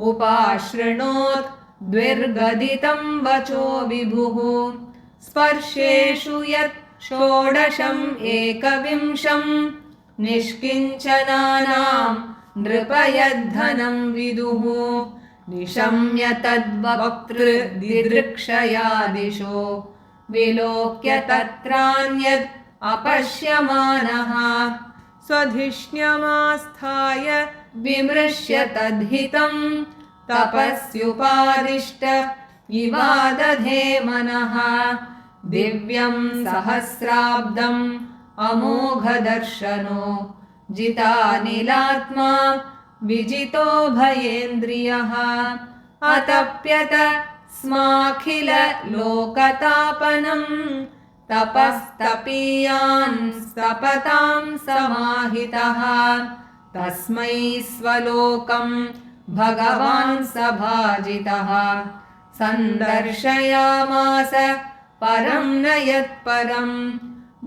उपाशृणोत् द्विर्गदितं वचो विभुः स्पर्शेषु यत् षोडशम् एकविंशं निष्किञ्चनानां नृपयद्धनं विदुः निशम्य तद्वक्तृदिदृक्षया दिशो विलोक्य तत्रान्यद् अपश्यमानः स्वधिष्ण्यमास्थाय विमृश्य तद्हितं तपस्युपादिष्ट इवादधे मनः दिव्यं सहस्राब्दम् अमोघदर्शनो जितानिलात्मा विजितो भयेन्द्रियः अतप्यत स्माखिल लोकतापनं तपस्तपीयान् स्तपतां समाहितः तस्मै स्वलोकं भगवान् सभाजितः सन्दर्शयामास परं न यत्परं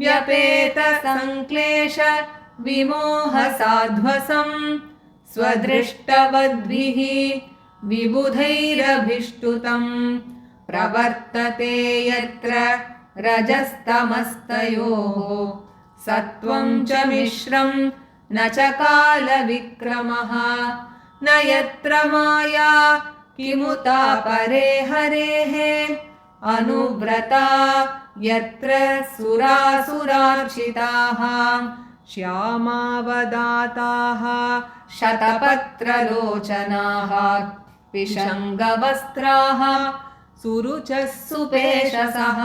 व्यपेतसङ्क्लेश विमोहसाध्वसं स्वदृष्टवद्भिः विबुधैरभिष्टुतं प्रवर्तते यत्र रजस्तमस्तयोः सत्वं च मिश्रं न च कालविक्रमः न यत्र माया किमुता परे हरेः अनुव्रता यत्र सुरासुरार्चिताः श्यामावदाताः शतपत्रलोचनाः विषङ्गवस्त्राः सुरुचः सुपेशसः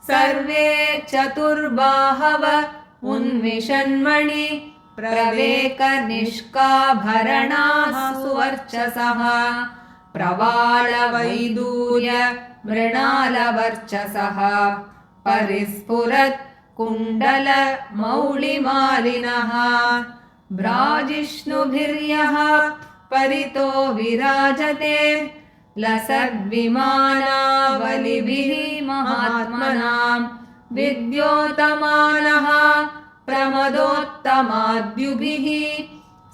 सर्वे चतुर्बाहव उन्मिषन्मणि प्रवेकनिष्काभरणाः सुवर्चसः प्रवालवैदूर्य मृणालवर्चसः परिस्फुरत् कुण्डलमौलिमालिनः भ्राजिष्णुभिर्यः परितो विराजते लसद्विमानावलिभिः महात्मनां विद्योतमानः प्रमदोत्तमाद्युभिः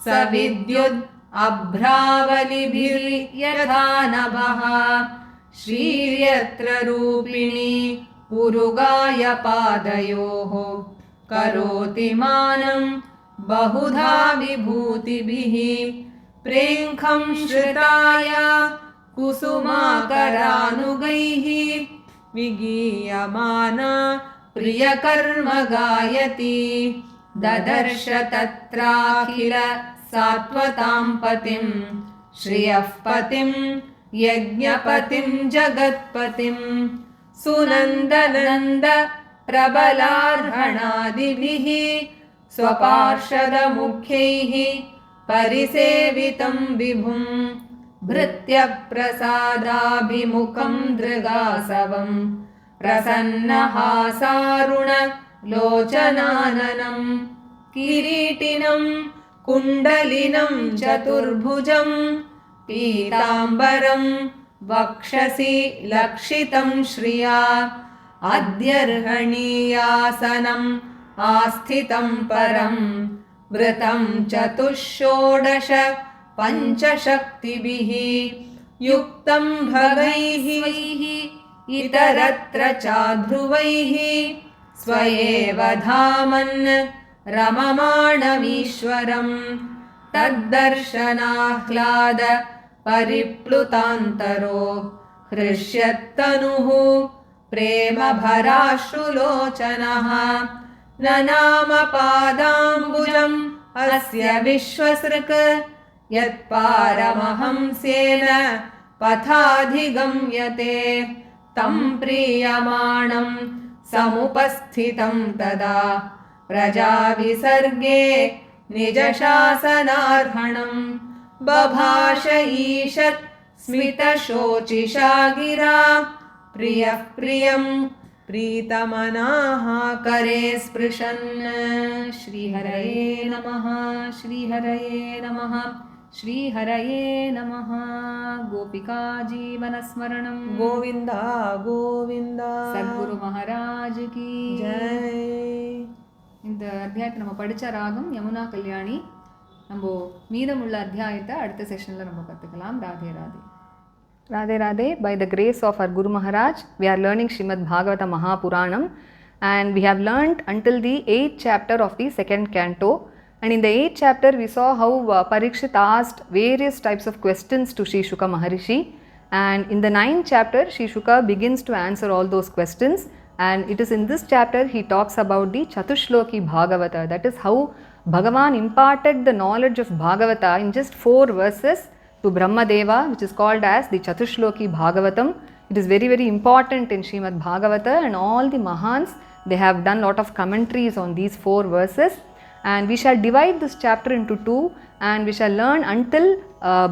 स विद्युद् अभ्रावलिभिर्यथा नभः श्रीर्यत्र रूपिणी उरुगाय पादयोः करोति मानं बहुधा विभूतिभिः प्रेङ्खं श्रिताय कुसुमाकरानुगैः विगीयमाना प्रियकर्म गायति ददर्श तत्राखिल सात्वतां पतिं श्रियः पतिं यज्ञपतिं जगत्पतिं सुनन्दनन्द प्रबलार्हणादिभिः स्वपार्षदमुख्यैः परिसेवितं विभुं भृत्यप्रसादाभिमुखं दृगासवं प्रसन्नहासारुणलोचनाननं किरीटिनं कुण्डलिनं चतुर्भुजं पीताम्बरं वक्षसि लक्षितं श्रिया अध्यर्हणीयासनम् आस्थितं परं वृतं चतुष्षोडश पञ्चशक्तिभिः युक्तं भगैः इतरत्र चाध्रुवैः स्वयेव धामन् रममाणमीश्वरं तद्दर्शनाह्लाद परिप्लुतान्तरो हृष्यत्तनुः प्रेमभराश्रुलोचनः न नाम पादाम्बुजम् अस्य विश्वसृक् यत्पारमहंस्येन पथाधिगम्यते तं प्रीयमाणं समुपस्थितं तदा प्रजाविसर्गे निजशासनार्हणं बभाष ईषत् स्मितशोचिषा गिरा प्रियः प्रियं प्रीतमनाः करे स्पृशन् श्रीहरये नमः श्रीहरये नमः श्रीहरये नमः गोपिका जीवनस्मरणं गोविंद गोविंद सद्गुरु महाराज की जय. இந்த அத்தியாயத்தை நம்ம படித்த ராகம் யமுனா கல்யாணி. நம்ம மீதமுள்ள அத்தியாயத்தை அடுத்த செஷனில் நம்ம கற்றுக்கலாம். Radhe Radhe. Radhe Radhe. By the grace of our Guru Maharaj, we are learning Srimad Bhagavata Mahapuranam, and we have learnt until the 8th chapter of the 2nd canto. And in the 8th chapter, we saw how Parikshit asked various types of questions to Sri Shuka Maharishi. And in the 9th chapter, Sri Shuka begins to answer all those questions. And it is in this chapter he talks about the Chatushloki Bhagavata. That is how Bhagavan imparted the knowledge of Bhagavata in just 4 verses to Brahmadeva, which is called as the Chatushloki Bhagavatam. It is very, very important in Srimad Bhagavata, and all the Mahans, they have done lot of commentaries on these 4 verses. And we shall divide this chapter into 2, and we shall learn until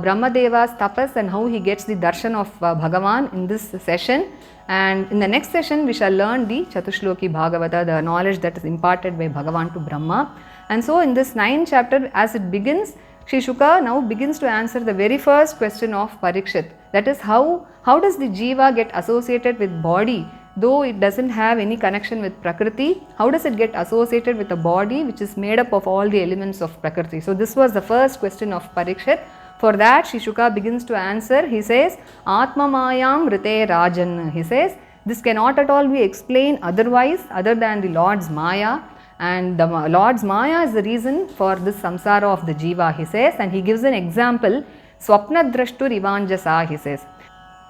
Brahmadeva's tapas and how he gets the darshan of Bhagavan in this session. And in the next session, we shall learn the Chatushloki Bhagavata, the knowledge that is imparted by Bhagavan to Brahma. And so in this 9th chapter, as it begins, Sri Shuka now begins to answer the very first question of Parikshit. That is, how does the Jiva get associated with body, though it doesn't have any connection with Prakriti? How does it get associated with a body which is made up of all the elements of Prakriti? So this was the first question of Parikshit. For that, Sri Shuka begins to answer. He says, Atma Mayam Rite Rajan. He says, this cannot at all be explained otherwise, other than the Lord's Maya. And the Lord's Maya is the reason for this samsara of the Jiva, he says. And he gives an example, Swapna Drashtur Ivanjasa, he says.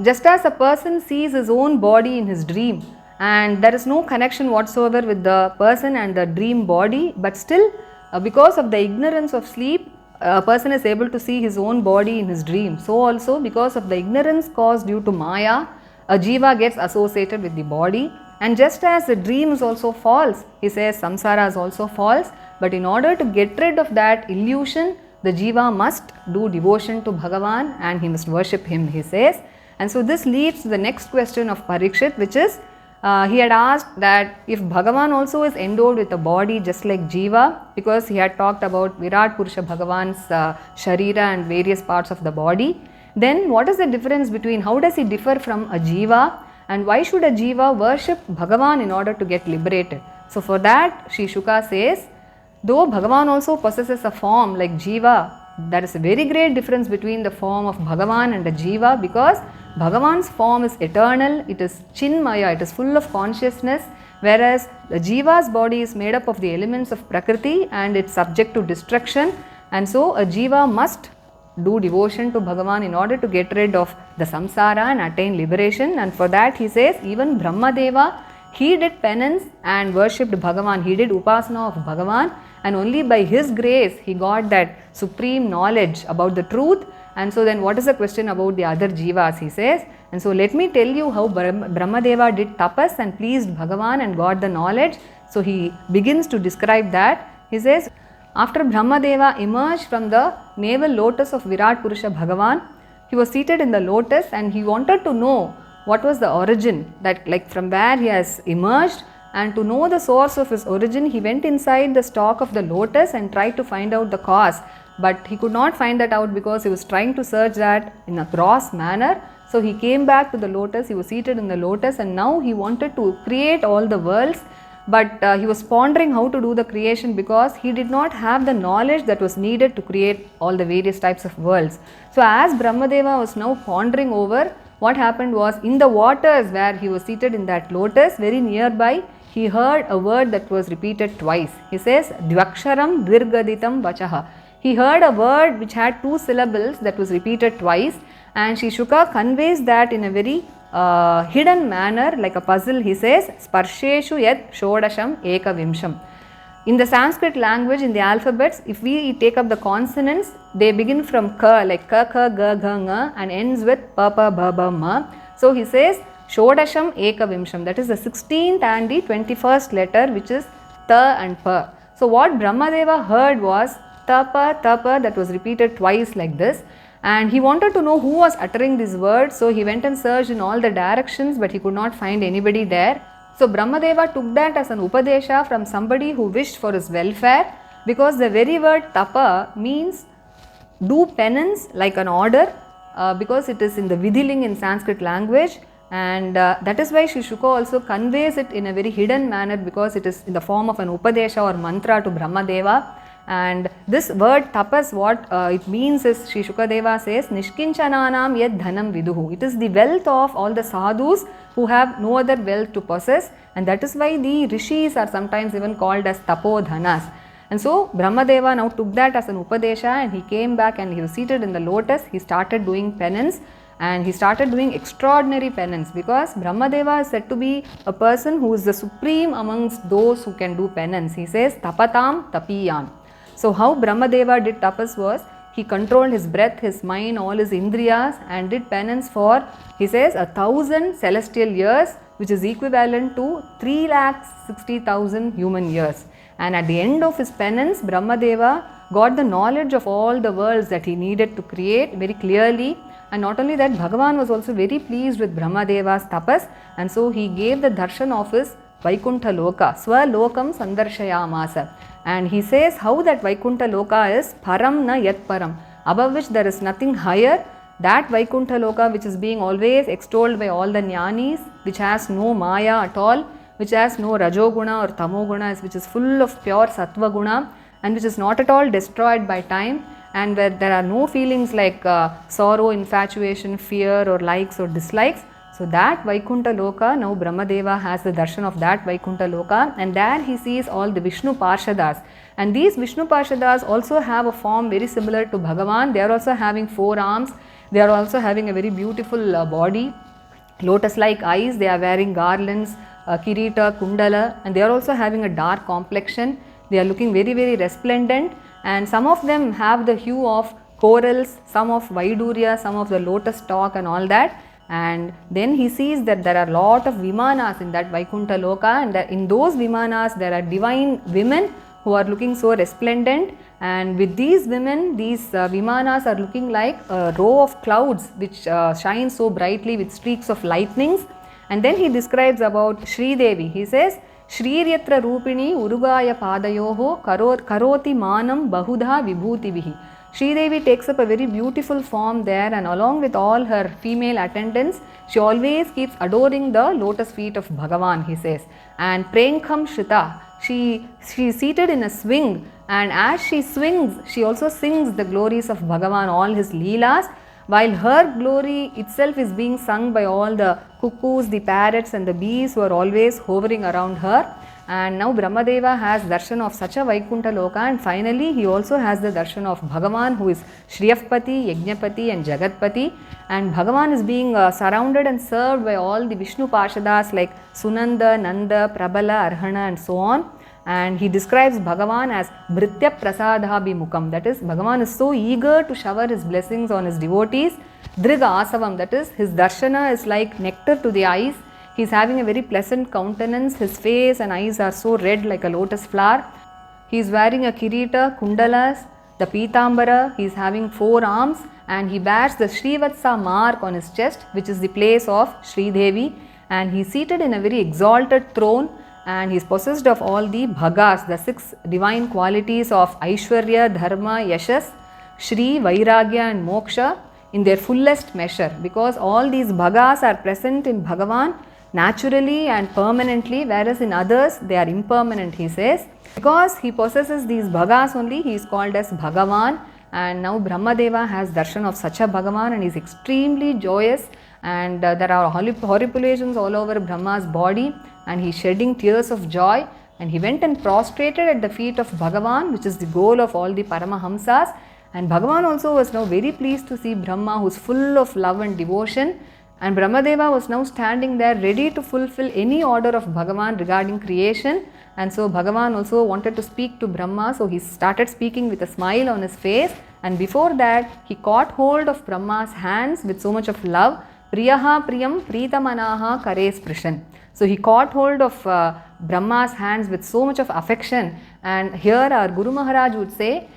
Just as a person sees his own body in his dream, and there is no connection whatsoever with the person and the dream body, but still, because of the ignorance of sleep, a person is able to see his own body in his dream. So also, because of the ignorance caused due to Maya, a Jiva gets associated with the body. And just as the dream is also false, he says samsara is also false. But in order to get rid of that illusion, the Jiva must do devotion to Bhagavan and he must worship him, he says. And so this leads to the next question of Parikshit, which is, he had asked that if Bhagavan also is endowed with a body just like Jiva, because he had talked about Virat Purusha Bhagavan's Sharira and various parts of the body, then what is the difference between, how does he differ from a Jiva, and why should a Jiva worship Bhagavan in order to get liberated? So for that, Sri Shuka says, though Bhagavan also possesses a form like Jiva, there is a very great difference between the form of Bhagavan and a Jiva, because Bhagavan's form is eternal, it is Chinmaya, it is full of consciousness, whereas the Jiva's body is made up of the elements of Prakriti and it's subject to destruction. And so a Jiva must do devotion to Bhagavan in order to get rid of the samsara and attain liberation. And for that, he says, even Brahmadeva, he did penance and worshipped Bhagavan, he did upasana of Bhagavan, and only by his grace he got that supreme knowledge about the truth. And so then what is the question about the other Jivas, he says. And so let me tell you how Brahmadeva did tapas and pleased Bhagavan and got the knowledge. So he begins to describe that. He says, after Brahmadeva emerged from the navel lotus of Virat Purusha Bhagavan, he was seated in the lotus and he wanted to know what was the origin, that like from where he has emerged, and to know the source of his origin, he went inside the stalk of the lotus and tried to find out the cause. But he could not find that out because he was trying to search that in a gross manner. So he came back to the lotus, he was seated in the lotus, and now he wanted to create all the worlds. But he was pondering how to do the creation because he did not have the knowledge that was needed to create all the various types of worlds. So as Brahmadeva was now pondering over, what happened was, in the waters where he was seated in that lotus, very nearby, he heard a word that was repeated twice. He says, Dvaksharam Virgaditam Vachaha. He heard a word which had 2 syllables that was repeated twice, and Sri Shuka conveys that in a very hidden manner, like a puzzle. He says, Sparsheshu Yat Shodasham Ekavimsham. In the Sanskrit language, in the alphabets, if we take up the consonants, they begin from ka, like ka, ka, ga, ga, nga, and ends with pa, pa, ba, ba, ma. So he says, Shodasham Ekavimsham, that is the 16th and the 21st letter, which is ta and pa. So what Brahmadeva heard was tapa, tapa, that was repeated twice like this. And he wanted to know who was uttering these words, so he went and searched in all the directions, but he could not find anybody there. So Brahmadeva took that as an upadesha from somebody who wished for his welfare, because the very word tapa means do penance like an order, because it is in the Vidhiling in Sanskrit language, and that is why Sri Shuka also conveys it in a very hidden manner, because it is in the form of an upadesha or mantra to Brahmadeva. And this word tapas, what it means is, Sri Shukadeva says, Nishkinchananam yad dhanam viduhu. It is the wealth of all the sadhus who have no other wealth to possess, and that is why the rishis are sometimes even called as tapodhanas. And so Brahmadeva now took that as an upadesha, and he came back and he was seated in the lotus. He started doing penance, and he started doing extraordinary penance, because Brahmadeva is said to be a person who is the supreme amongst those who can do penance. He says tapatam tapiyam. So how Brahmadeva did tapas was, he controlled his breath, his mind, all his indriyas, and did penance for, he says, 1,000 celestial years, which is equivalent to 3,60,000 human years. And at the end of his penance, Brahmadeva got the knowledge of all the worlds that he needed to create very clearly. And not only that, Bhagavan was also very pleased with Brahmadeva's tapas, and so he gave the darshan of his Vaikuntha Loka, Swalokam Sandarshayamasa. And he says how that Vaikuntha Loka is Param na Yat Param, above which there is nothing higher. That Vaikuntha Loka which is being always extolled by all the jnanis, which has no Maya at all, which has no Rajoguna or Tamoguna, which is full of pure Sattva Guna, and which is not at all destroyed by time, and where there are no feelings like sorrow, infatuation, fear or likes or dislikes. So that Vaikuntha Loka, now Brahmadeva has the darshan of that Vaikuntha Loka, and there he sees all the Vishnu Parshadas. And these Vishnu Parshadas also have a form very similar to Bhagavan. They are also having 4 arms, they are also having a very beautiful body, lotus-like eyes, they are wearing garlands, kirita, kundala, and they are also having a dark complexion. They are looking very, very resplendent, and some of them have the hue of corals, some of Vaidurya, some of the lotus stalk and all that. And then he sees that there are a lot of Vimanas in that Vaikuntha Loka, and that in those Vimanas there are divine women who are looking so resplendent, and with these women, these Vimanas are looking like a row of clouds which shine so brightly with streaks of lightnings. And then he describes about Sri Devi. He says, Shriryatra Rupini Urugaya Padayoho Karoti Manam Bahudha Vibhutivihi. Sri Devi takes up a very beautiful form there, and along with all her female attendants, she always keeps adoring the lotus feet of Bhagavan, he says. And Prenkham Shrita, she is seated in a swing, and as she swings, she also sings the glories of Bhagavan, all his leelas, while her glory itself is being sung by all the cuckoos, the parrots and the bees who are always hovering around her. And now Brahmadeva has darshan of such a Vaikuntha Loka, and finally he also has the darshan of Bhagavan, who is Shriyapati, Yajnapati and Jagatpati. And Bhagavan is being surrounded and served by all the Vishnu Parshadas like Sunanda, Nanda, Prabala, Arhana and so on. And he describes Bhagavan as Bhritya Prasadhabhimukam, that is, Bhagavan is so eager to shower his blessings on his devotees. Driga Asavam, that is, his darshana is like nectar to the eyes. He is having a very pleasant countenance, his face and eyes are so red like a lotus flower. He is wearing a kirita, kundalas, the pitambara, he is having 4 arms, and he bears the Srivatsa mark on his chest, which is the place of Sri Devi, and he is seated in a very exalted throne, and he is possessed of all the bhagas, the 6 divine qualities of Aishwarya, Dharma, Yashas, Shri, Vairagya and Moksha in their fullest measure, because all these bhagas are present in Bhagavan naturally and permanently, whereas in others they are impermanent, he says. Because he possesses these bhagas only, he is called as Bhagavan. And now Brahmadeva has darshan of such a Bhagavan, and he is extremely joyous, and there are horripulations all over Brahma's body, and he is shedding tears of joy, and he went and prostrated at the feet of Bhagavan, which is the goal of all the Paramahamsas. And Bhagavan also was now very pleased to see Brahma, who is full of love and devotion. And Brahmadeva was now standing there ready to fulfill any order of Bhagavan regarding creation. And so Bhagavan also wanted to speak to Brahma, so he started speaking with a smile on his face. And before that, he caught hold of Brahma's hands with so much of love. Priyaha Priyam Pritamanaha Kare Sprishan. So he caught hold of Brahma's hands with so much of affection. And here our Guru Maharaj would say,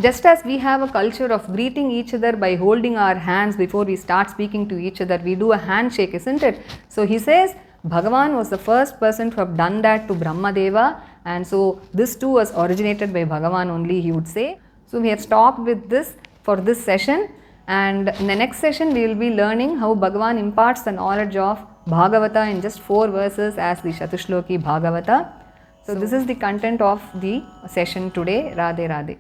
just as we have a culture of greeting each other by holding our hands before we start speaking to each other, we do a handshake, isn't it? So he says Bhagavan was the first person to have done that to Brahmadeva, and so this too was originated by Bhagavan only, he would say. So we have stopped with this for this session, and in the next session we will be learning how Bhagavan imparts the knowledge of Bhagavata in just 4 verses as the Shatushloki Bhagavata. So this is the content of the session today. Radhe Radhe.